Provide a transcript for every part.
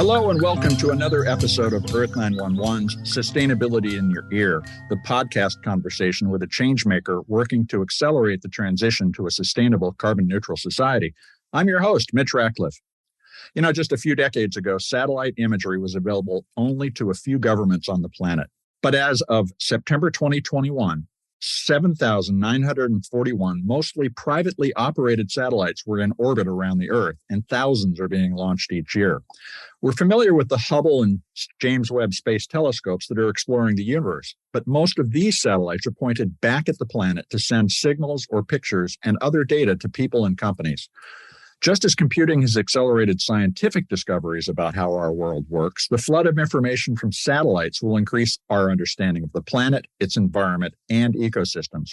Hello and welcome to another episode of Earth911's Sustainability in Your Ear, the podcast conversation with a changemaker working to accelerate the transition to a sustainable carbon-neutral society. I'm your host, Mitch Ratcliffe. Just a few decades ago, satellite imagery was available only to a few governments on the planet. But as of September 2021, 7,941 mostly privately operated satellites were in orbit around the Earth, and thousands are being launched each year. We're familiar with the Hubble and James Webb Space Telescopes that are exploring the universe, but most of these satellites are pointed back at the planet to send signals or pictures and other data to people and companies. Just as computing has accelerated scientific discoveries about how our world works, the flood of information from satellites will increase our understanding of the planet, its environment, and ecosystems.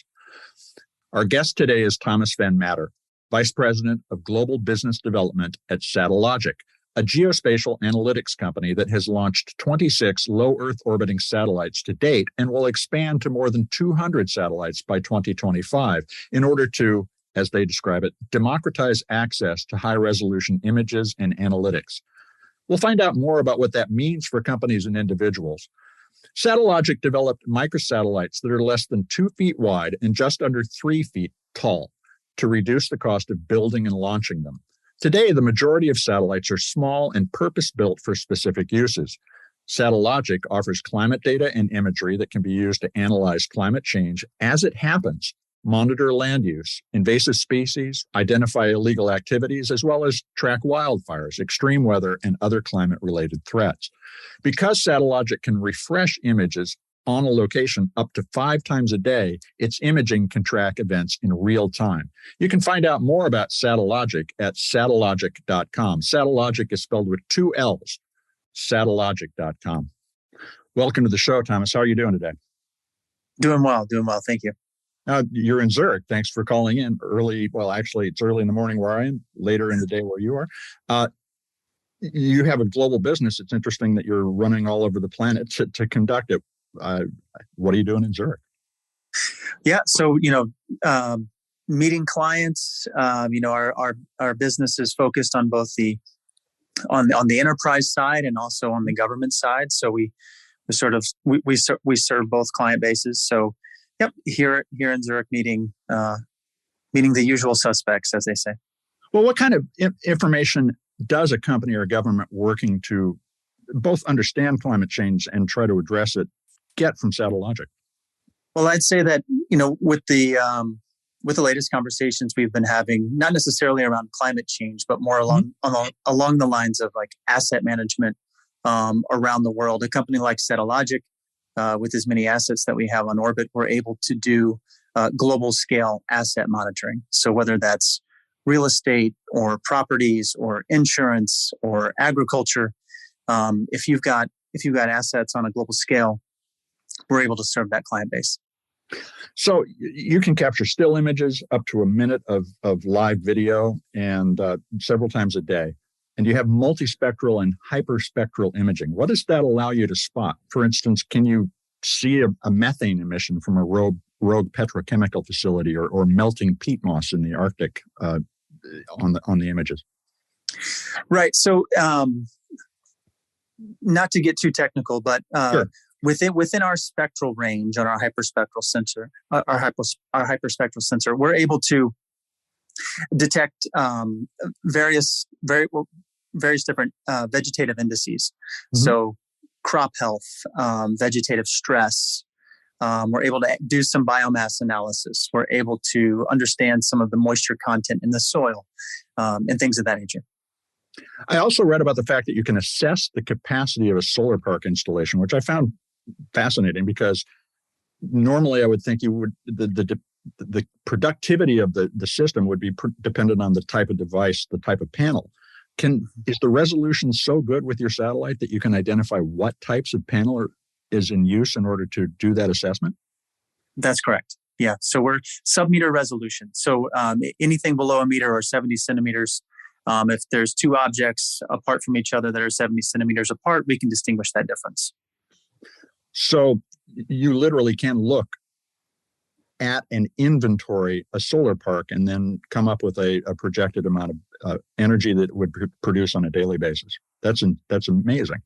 Our guest today is Thomas VanMatre, Vice President of Global Business Development at Satellogic, a geospatial analytics company that has launched 26 low Earth orbiting satellites to date and will expand to more than 200 satellites by 2025 in order to, as they describe it, democratize access to high-resolution images and analytics. We'll find out more about what that means for companies and individuals. Satellogic developed microsatellites that are less than 2 feet wide and just under 3 feet tall to reduce the cost of building and launching them. Today, the majority of satellites are small and purpose-built for specific uses. Satellogic offers climate data and imagery that can be used to analyze climate change as it happens, monitor land use, invasive species, identify illegal activities, as well as track wildfires, extreme weather, and other climate-related threats. Because Satellogic can refresh images on a location up to 5 times a day, its imaging can track events in real time. You can find out more about Satellogic at satellogic.com. Satellogic is spelled with 2 L's, satellogic.com. Welcome to the show, Thomas. How are you doing today? Doing well. Thank you. You're in Zurich. Thanks for calling in early. Well, actually, it's early in the morning where I am, later in the day where you are. You have a global business. It's interesting that you're running all over the planet to conduct it. What are you doing in Zurich? Yeah, so meeting clients. Our business is focused on both the enterprise side and also on the government side. So we serve both client bases. So. Yep, here in Zurich, meeting the usual suspects, as they say. Well, what kind of information does a company or a government working to both understand climate change and try to address it get from Satellogic? Well, I'd say that with the latest conversations we've been having, not necessarily around climate change, but more along the lines of like asset management around the world. A company like Satellogic, with as many assets that we have on orbit, we're able to do global scale asset monitoring. So whether that's real estate or properties or insurance or agriculture, if you've got assets on a global scale, we're able to serve that client base. So you can capture still images up to a minute of live video and several times a day. And you have multispectral and hyperspectral imaging. What does that allow you to spot? For instance, can you see a methane emission from a rogue petrochemical facility or melting peat moss in the Arctic on the images? Right. So not to get too technical, but sure. Within our spectral range on our hyperspectral sensor, we're able to detect various different vegetative indices. Mm-hmm. So crop health, vegetative stress. We're able to do some biomass analysis. We're able to understand some of the moisture content in the soil and things of that nature. I also read about the fact that you can assess the capacity of a solar park installation, which I found fascinating because normally I would think you would the productivity of the system would be dependent on the type of device, the type of panel. Is the resolution so good with your satellite that you can identify what types of panel is in use in order to do that assessment? That's correct. Yeah. So we're sub-meter resolution. So anything below a meter or 70 centimeters, if there's 2 objects apart from each other that are 70 centimeters apart, we can distinguish that difference. So you literally can look at and inventory a solar park and then come up with a projected amount of energy that it would produce on a daily basis. That's amazing.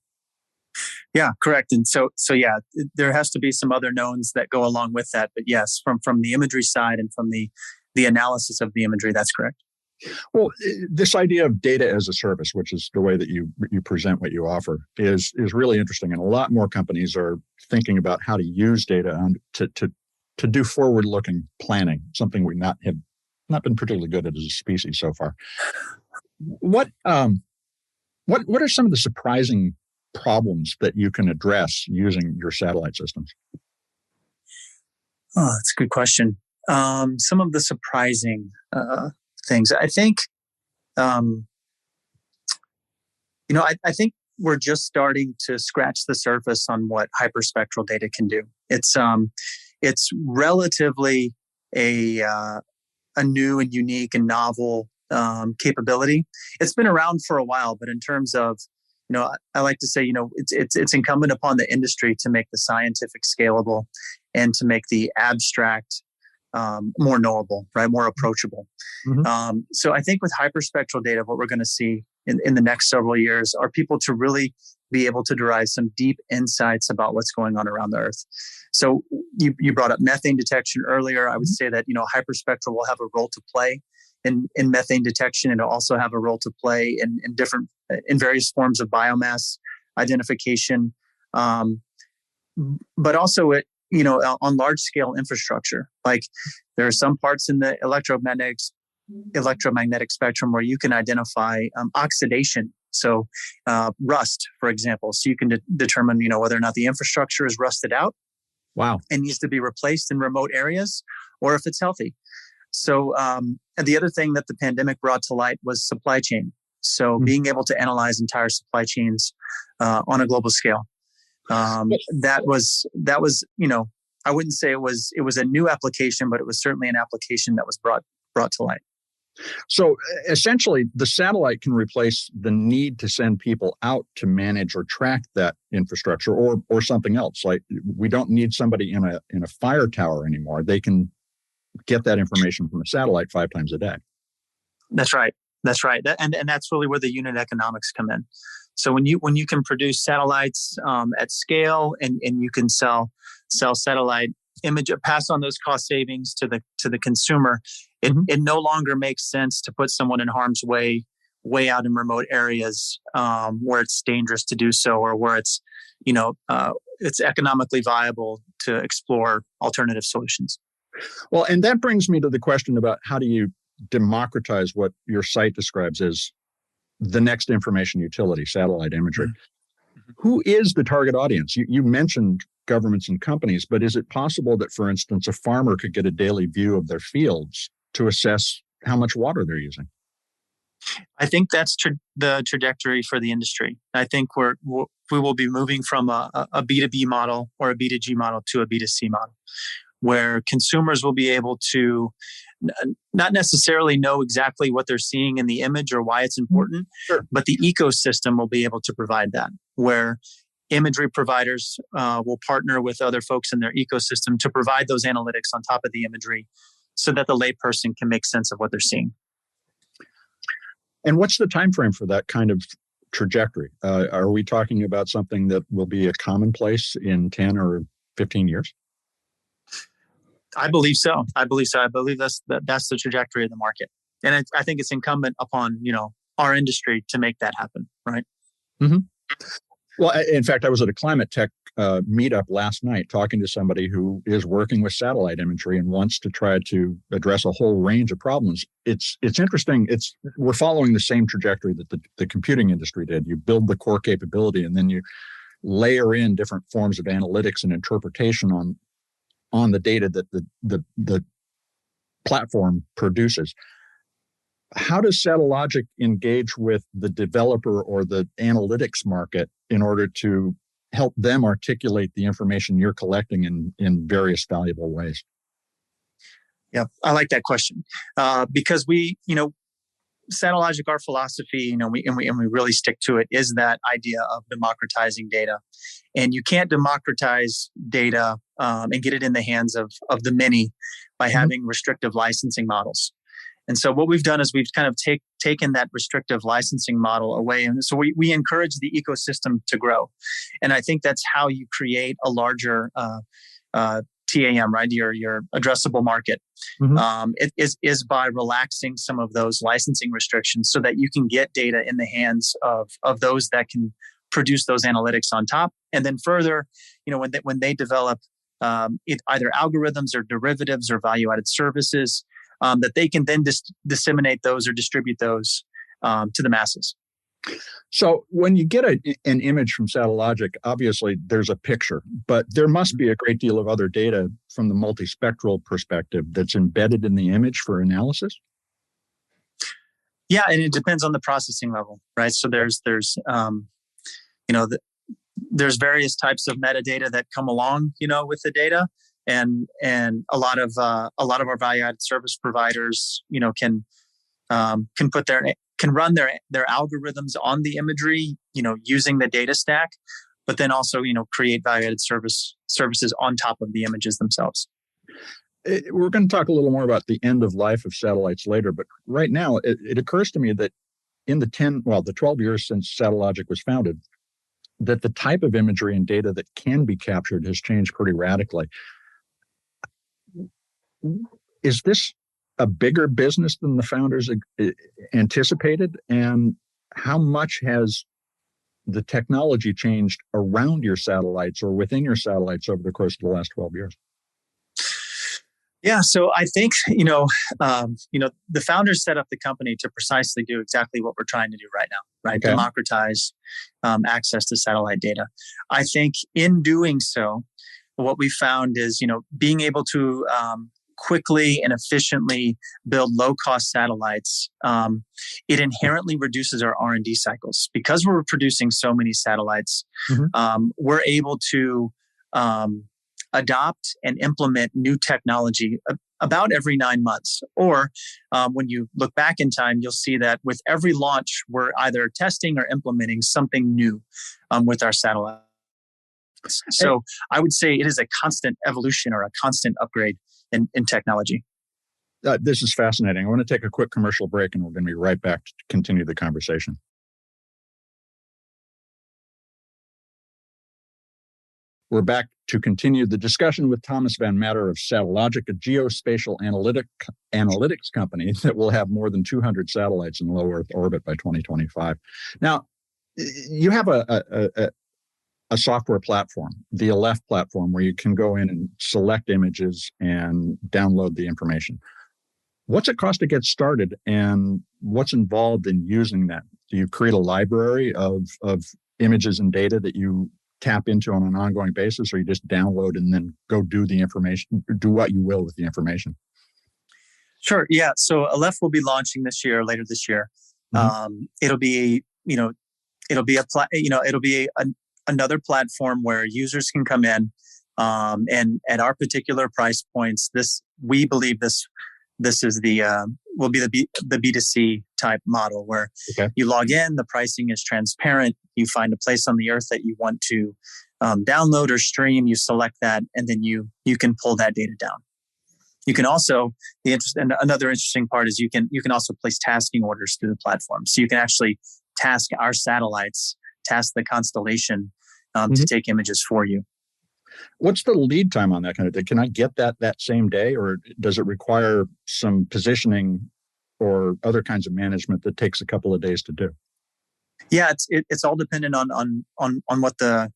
Yeah, correct. And so yeah, there has to be some other knowns that go along with that. But yes, from the imagery side and from the analysis of the imagery, that's correct. Well, this idea of data as a service, which is the way that you present what you offer, is really interesting. And a lot more companies are thinking about how to use data to do forward-looking planning, something we have not been particularly good at as a species so far. What are some of the surprising problems that you can address using your satellite systems? Oh, that's a good question. Some of the surprising things, I think, I think we're just starting to scratch the surface on what hyperspectral data can do. It's relatively a new and unique and novel capability. It's been around for a while, but in terms of, I like to say, it's incumbent upon the industry to make the scientific scalable and to make the abstract more knowable, right? More approachable. Mm-hmm. So I think with hyperspectral data, what we're going to see in the next several years are people to really be able to derive some deep insights about what's going on around the Earth. So you brought up methane detection earlier. I would say that, hyperspectral will have a role to play in methane detection, and it'll also have a role to play in various forms of biomass identification, but also on large scale infrastructure. Like there are some parts in the electromagnetic spectrum where you can identify oxidation. So rust, for example, so you can determine whether or not the infrastructure is rusted out. Wow. And needs to be replaced in remote areas, or if it's healthy. So and the other thing that the pandemic brought to light was supply chain. So being able to analyze entire supply chains on a global scale. That was I wouldn't say it was a new application, but it was certainly an application that was brought to light. So essentially, the satellite can replace the need to send people out to manage or track that infrastructure, or something else. Like we don't need somebody in a fire tower anymore. They can get that information from a satellite 5 times a day. That's right. And that's really where the unit economics come in. So when you can produce satellites at scale, and you can sell satellite image, pass on those cost savings to the consumer, it no longer makes sense to put someone in harm's way out in remote areas where it's dangerous to do so, or where it's economically viable to explore alternative solutions. Well, and that brings me to the question about how do you democratize what your site describes as the next information utility, satellite imagery. Mm-hmm. Who is the target audience? You mentioned governments and companies, but is it possible that, for instance, a farmer could get a daily view of their fields to assess how much water they're using? I think that's the trajectory for the industry. I think we will be moving from a B2B model or a B2G model to a B2C model, where consumers will be able to not necessarily know exactly what they're seeing in the image or why it's important, sure, but the ecosystem will be able to provide that, where imagery providers will partner with other folks in their ecosystem to provide those analytics on top of the imagery so that the layperson can make sense of what they're seeing. And what's the time frame for that kind of trajectory? Are we talking about something that will be a commonplace in 10 or 15 years? I believe so. I believe that's the trajectory of the market. And I think it's incumbent upon, our industry to make that happen, right? Mm-hmm. Well, in fact, I was at a climate tech meetup last night talking to somebody who is working with satellite imagery and wants to try to address a whole range of problems. It's interesting. We're following the same trajectory that the computing industry did. You build the core capability, and then you layer in different forms of analytics and interpretation on the data that the platform produces. How does Satellogic engage with the developer or the analytics market in order to help them articulate the information you're collecting in various valuable ways? Yeah, I like that question because we Satellogic, our philosophy, we really stick to it, is that idea of democratizing data. And you can't democratize data and get it in the hands of the many by having restrictive licensing models. And so what we've done is we've kind of taken that restrictive licensing model away. And so we encourage the ecosystem to grow. And I think that's how you create a larger TAM, right? Your addressable market. It is by relaxing some of those licensing restrictions so that you can get data in the hands of those that can produce those analytics on top. And then further, when they develop either algorithms or derivatives or value-added services, that they can then disseminate those or distribute those to the masses. So when you get an image from Satellogic, obviously there's a picture, but there must be a great deal of other data from the multispectral perspective that's embedded in the image for analysis? Yeah, and it depends on the processing level, right? So there's various types of metadata that come along, with the data, and a lot of our value-added service providers, can run their algorithms on the imagery, using the data stack, but then also, create value-added services on top of the images themselves. We're going to talk a little more about the end of life of satellites later, but right now it occurs to me that in the 12 years since Satellogic was founded, that the type of imagery and data that can be captured has changed pretty radically. Is this a bigger business than the founders anticipated? And how much has the technology changed around your satellites or within your satellites over the course of the last 12 years? Yeah, so I think, the founders set up the company to precisely do exactly what we're trying to do right now, right? Okay. Democratize access to satellite data. I think in doing so, what we found is, being able to quickly and efficiently build low-cost satellites, it inherently reduces our R&D cycles. Because we're producing so many satellites, we're able to adopt and implement new technology about every 9 months. Or when you look back in time, you'll see that with every launch, we're either testing or implementing something new with our satellites. So I would say it is a constant evolution or a constant upgrade in technology. This is fascinating. I want to take a quick commercial break, and we're going to be right back to continue the conversation. We're back to continue the discussion with Thomas VanMatre of Satellogic, a geospatial analytics company that will have more than 200 satellites in low Earth orbit by 2025. Now, you have a software platform, the Aleph platform, where you can go in and select images and download the information. What's it cost to get started, and what's involved in using that? Do you create a library of images and data that you tap into on an ongoing basis, or you just download and then go do the information, do what you will with the information? Sure. Yeah. So Aleph will be launching later this year. It'll be another platform where users can come in, and at our particular price points, we believe this is will be the B2C type model where you log in, the pricing is transparent, you find a place on the Earth that you want to download or stream, you select that, and then you can pull that data down. You can also, another interesting part is you can also place tasking orders through the platform. So you can actually task our satellites, task the constellation to take images for you. What's the lead time on that kind of thing? Can I get that same day, or does it require some positioning or other kinds of management that takes a couple of days to do? Yeah, it's all dependent on what the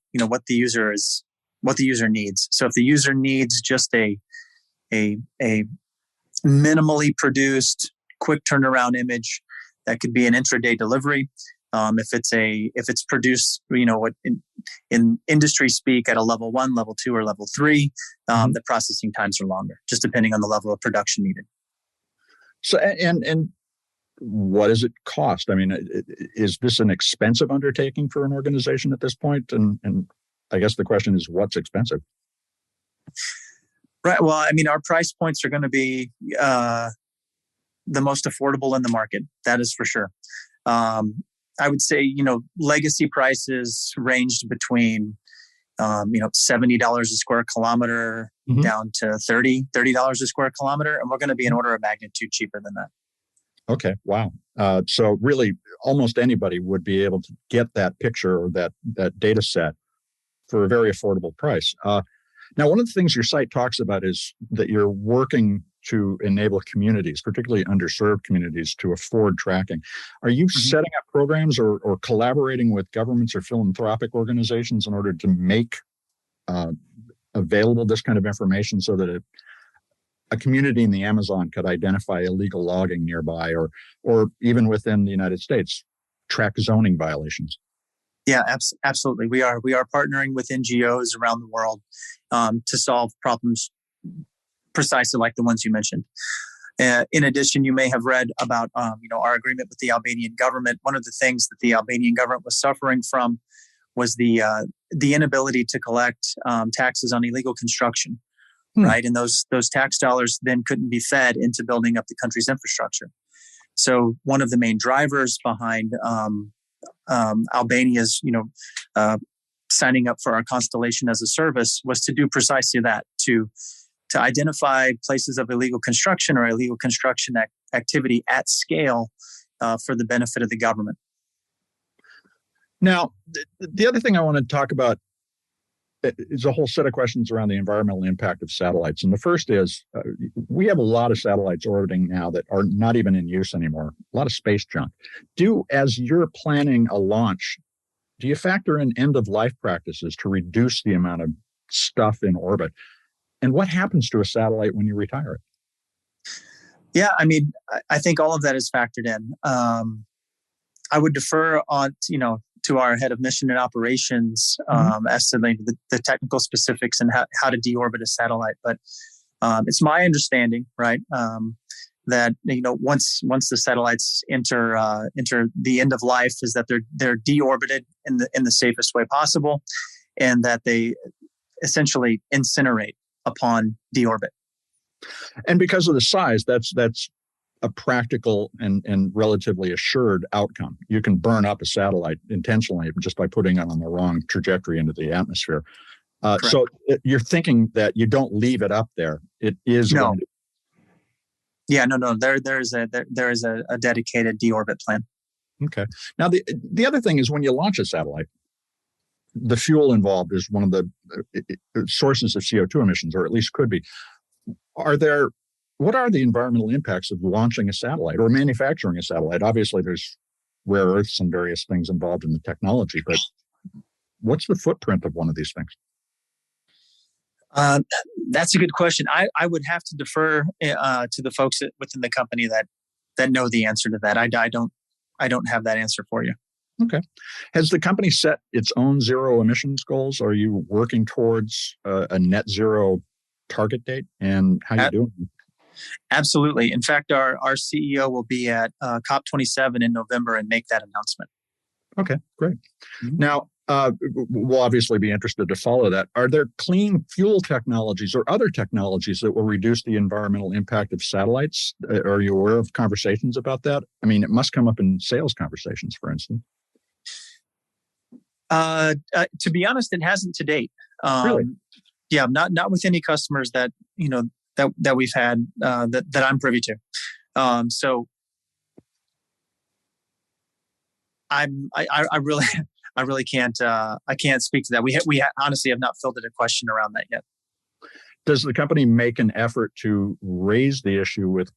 user needs. So if the user needs just a minimally produced, quick turnaround image, that could be an intraday delivery. If it's produced, in industry speak at a level 1, level 2, or level 3, the processing times are longer, just depending on the level of production needed. So, and what does it cost? I mean, is this an expensive undertaking for an organization at this point? And I guess the question is, what's expensive? Right. Well, I mean, our price points are going to be the most affordable in the market. That is for sure. I would say, legacy prices ranged between, $70 a square kilometer down to $30 a square kilometer. And we're going to be an order of magnitude cheaper than that. Okay. Wow. So really almost anybody would be able to get that picture or that data set for a very affordable price. Now, one of the things your site talks about is that you're working to enable communities, particularly underserved communities, to afford tracking. Are you setting up programs or collaborating with governments or philanthropic organizations in order to make available this kind of information so that a community in the Amazon could identify illegal logging nearby, or even within the United States, track zoning violations? Yeah, absolutely. We are partnering with NGOs around the world to solve problems precisely like the ones you mentioned. In addition, you may have read about our agreement with the Albanian government. One of the things that the Albanian government was suffering from was the inability to collect taxes on illegal construction, right? And those tax dollars then couldn't be fed into building up the country's infrastructure. So one of the main drivers behind Albania's, signing up for our Constellation as a service was to do precisely that, to identify places of illegal construction or illegal construction activity at scale for the benefit of the government. Now, the other thing I want to talk about is a whole set of questions around the environmental impact of satellites. And the first is, we have a lot of satellites orbiting now that are not even in use anymore, a lot of space junk. As you're planning a launch, do you factor in end-of-life practices to reduce the amount of stuff in orbit? And what happens to a satellite when you retire it? Yeah, I think all of that is factored in. I would defer on, to our head of mission and operations as to the technical specifics and how to deorbit a satellite. But it's my understanding, right, that once the satellites enter the end of life, is that they're deorbited in the safest way possible, and that they essentially incinerate upon deorbit. And because of the size, that's a practical and relatively assured outcome. You can burn up a satellite intentionally just by putting it on the wrong trajectory into the atmosphere. So you're thinking that you don't leave it up there. It is no. Yeah, no. There is a dedicated deorbit plan. Okay. Now the other thing is, when you launch a satellite, the fuel involved is one of the sources of CO2 emissions, or at least could be. What are the environmental impacts of launching a satellite or manufacturing a satellite? Obviously, there's rare earths and various things involved in the technology, but what's the footprint of one of these things? That's a good question. I would have to defer to the folks within the company that know the answer to that. I don't have that answer for you. Okay. Has the company set its own zero emissions goals? Are you working towards a net zero target date? And how are you doing? Absolutely. In fact, our CEO will be at COP27 in November and make that announcement. Okay, great. Now, we'll obviously be interested to follow that. Are there clean fuel technologies or other technologies that will reduce the environmental impact of satellites? Are you aware of conversations about that? It must come up in sales conversations, for instance. To be honest, it hasn't to date. Really? Yeah, not with any customers that that we've had that I'm privy to. So I really can't I can't speak to that. We honestly have not fielded a question around that yet. Does the company make an effort to raise the issue with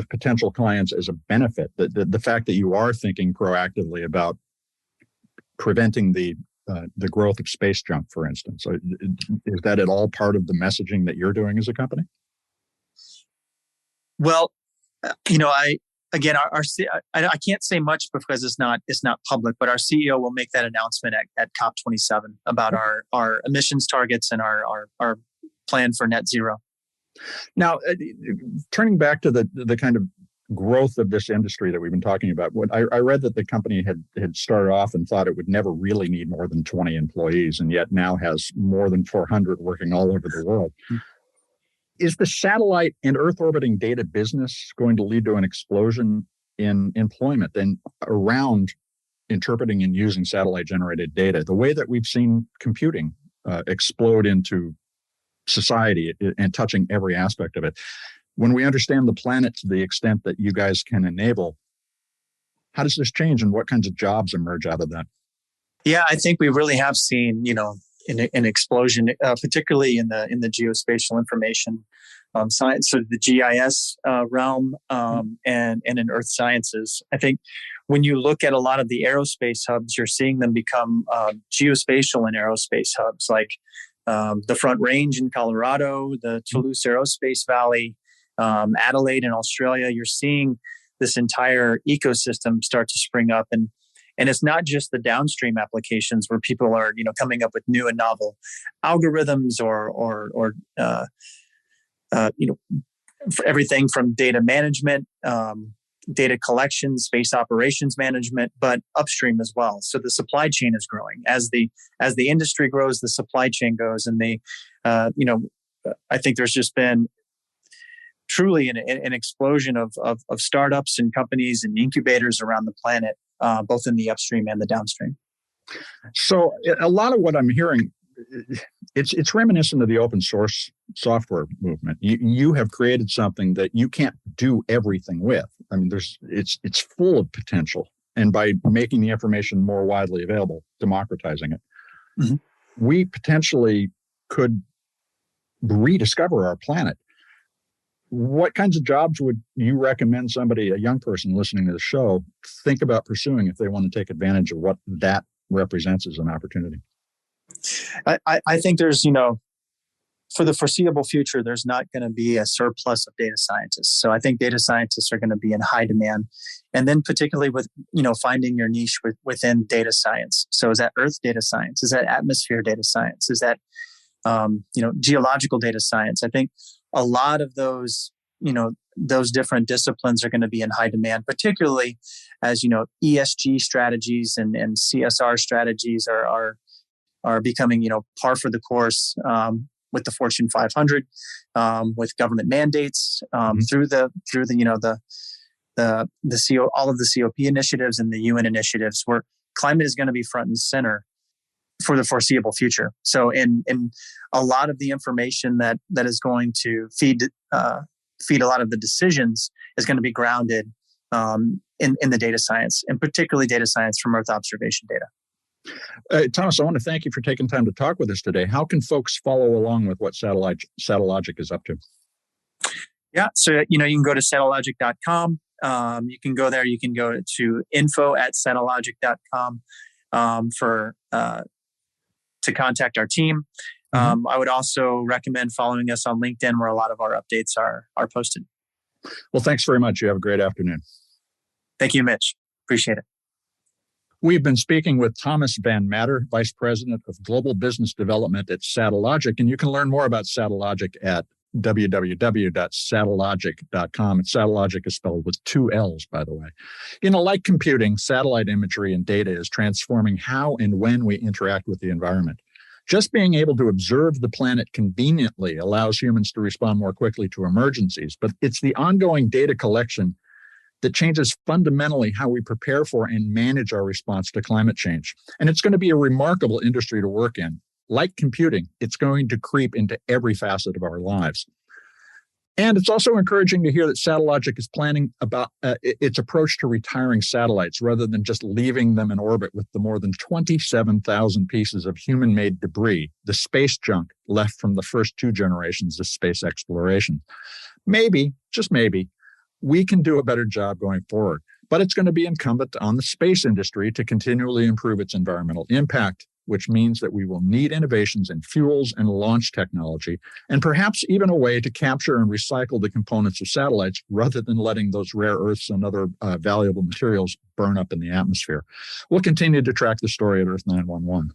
potential clients as a benefit? The fact that you are thinking proactively about preventing the growth of space junk, for instance, is that at all part of the messaging that you're doing as a company? Well, I can't say much because it's not public, but our CEO will make that announcement at COP27 about our emissions targets and our plan for net zero. Now, turning back to the kind of growth of this industry that we've been talking about, I read that the company had started off and thought it would never really need more than 20 employees, and yet now has more than 400 working all over the world. Is the satellite and Earth orbiting data business going to lead to an explosion in employment and around interpreting and using satellite-generated data, the way that we've seen computing explode into society and touching every aspect of it? When we understand the planet to the extent that you guys can enable, how does this change and what kinds of jobs emerge out of that? Yeah, I think we really have seen, an explosion, particularly in the geospatial information science, so the GIS realm, and in earth sciences. I think when you look at a lot of the aerospace hubs, you're seeing them become geospatial and aerospace hubs, like the Front Range in Colorado, the Toulouse Aerospace Valley, Adelaide in Australia. You're seeing this entire ecosystem start to spring up, and it's not just the downstream applications where people are, coming up with new and novel algorithms or for everything from data management, data collection, space operations management, but upstream as well. So the supply chain is growing as the industry grows, the supply chain goes, and I think there's just been truly an explosion of startups and companies and incubators around the planet, both in the upstream and the downstream. So a lot of what I'm hearing, it's reminiscent of the open source software movement. You have created something that you can't do everything with. I mean, it's full of potential, and by making the information more widely available, democratizing it, we potentially could rediscover our planet. What kinds of jobs would you recommend somebody, a young person listening to the show, think about pursuing if they want to take advantage of what that represents as an opportunity? I think there's, for the foreseeable future, there's not going to be a surplus of data scientists. So I think data scientists are going to be in high demand. And then particularly with, finding your niche within data science. So is that Earth data science? Is that atmosphere data science? Is that, geological data science? I think a lot of those, those different disciplines are going to be in high demand, particularly as, ESG strategies and CSR strategies are becoming, par for the course with the Fortune 500, with government mandates, through the CO, all of the COP initiatives and the UN initiatives, where climate is going to be front and center for the foreseeable future. So in a lot of the information that is going to feed a lot of the decisions is going to be grounded in the data science, and particularly data science from Earth observation data. Thomas, I want to thank you for taking time to talk with us today. How can folks follow along with what Satellogic is up to? Yeah, so you can go to satellogic.com. You can go there. You can go to info@satellogic.com to contact our team. I would also recommend following us on LinkedIn, where a lot of our updates are posted. Well, thanks very much. You have a great afternoon. Thank you, Mitch. Appreciate it. We've been speaking with Thomas VanMatre, Vice President of Global Business Development at Satellogic, and you can learn more about Satellogic at www.satellogic.com. And Satellogic is spelled with 2 L's, by the way. Like computing, satellite imagery and data is transforming how and when we interact with the environment. Just being able to observe the planet conveniently allows humans to respond more quickly to emergencies, but it's the ongoing data collection that changes fundamentally how we prepare for and manage our response to climate change. And it's going to be a remarkable industry to work in. Like computing, it's going to creep into every facet of our lives. And it's also encouraging to hear that Satellogic is planning about its approach to retiring satellites rather than just leaving them in orbit with the more than 27,000 pieces of human-made debris, the space junk left from the first 2 generations of space exploration. Maybe, just maybe, we can do a better job going forward. But it's going to be incumbent on the space industry to continually improve its environmental impact, which means that we will need innovations in fuels and launch technology, and perhaps even a way to capture and recycle the components of satellites rather than letting those rare earths and other valuable materials burn up in the atmosphere. We'll continue to track the story at Earth911.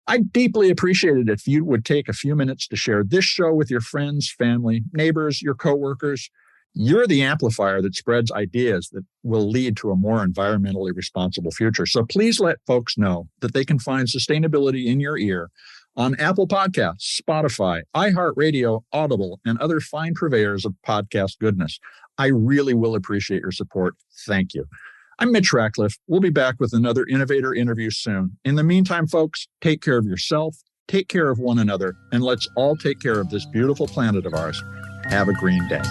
I'd deeply appreciate it if you would take a few minutes to share this show with your friends, family, neighbors, your coworkers. You're the amplifier that spreads ideas that will lead to a more environmentally responsible future. So please let folks know that they can find sustainability in your ear on Apple Podcasts, Spotify, iHeartRadio, Audible, and other fine purveyors of podcast goodness. I really will appreciate your support. Thank you. I'm Mitch Ratcliffe. We'll be back with another innovator interview soon. In the meantime, folks, take care of yourself, take care of one another, and let's all take care of this beautiful planet of ours. Have a green day.